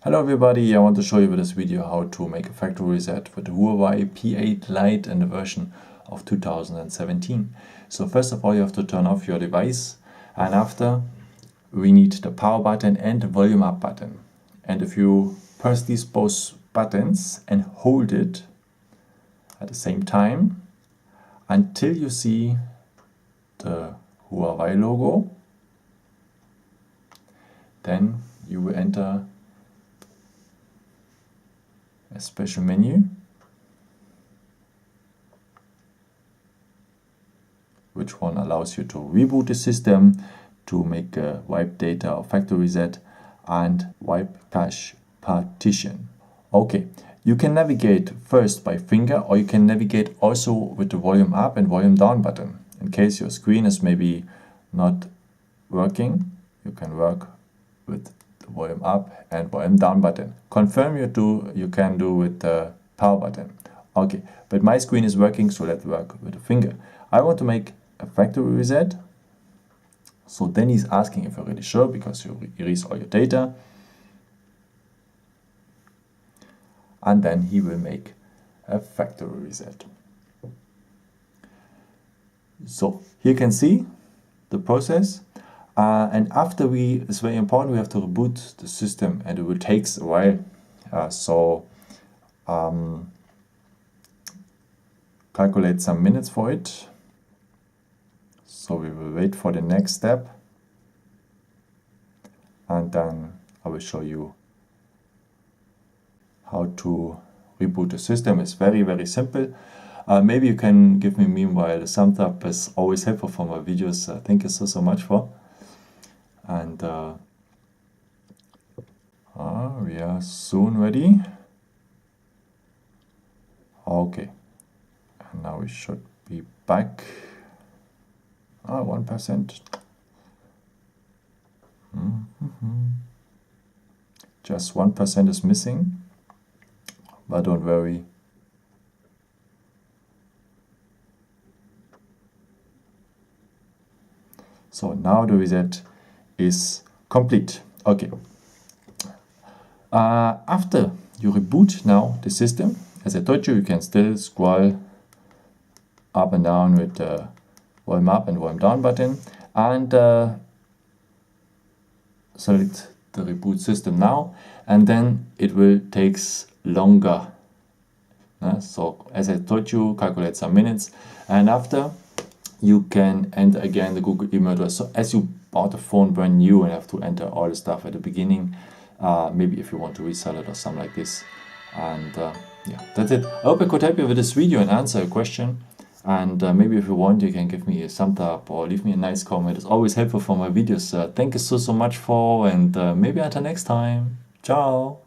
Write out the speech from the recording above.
Hello everybody, I want to show you with this video how to make a factory reset with the Huawei P8 Lite and the version of 2017. So first of all you have to turn off your device, and after we need the power button and the volume up button. And if you press these both buttons and hold it at the same time until you see the Huawei logo, then you will enter a special menu which one allows you to reboot the system, to make a wipe data or factory reset, and wipe cache partition. Okay, you can navigate first by finger, or you can navigate also with the volume up and volume down button. In case your screen is maybe not working, you can work with the volume up and volume down button. Confirm you can do with the power button. Okay, but my screen is working, so let's work with the finger. I want to make a factory reset. So then he's asking if you're really sure, because you erase all your data. And then he will make a factory reset. So here you can see the process. And after it's very important, we have to reboot the system, and it will take a while. Calculate some minutes for it. So we will wait for the next step, and then I will show you how to reboot the system. It's very, very simple. Maybe you can give me meanwhile a thumbs up. Is always helpful for my videos. Thank you so much for. And we are soon ready. Okay, and now we should be back. 1%. Just 1% is missing, but don't worry. So now the reset is complete. Okay. After you reboot now the system, as I told you, you can still scroll up and down with the volume up and volume down button, and select the reboot system now, and then it will take longer. So as I told you, calculate some minutes, and after you can enter again the Google email address. So as you bought a phone brand new and have to enter all the stuff at the beginning, maybe if you want to resell it or something like this. And yeah, that's it. I hope I could help you with this video and answer a question. And maybe if you want, you can give me a thumbs up or leave me a nice comment. It's always helpful for my videos. Thank you so much for, and maybe until next time. Ciao.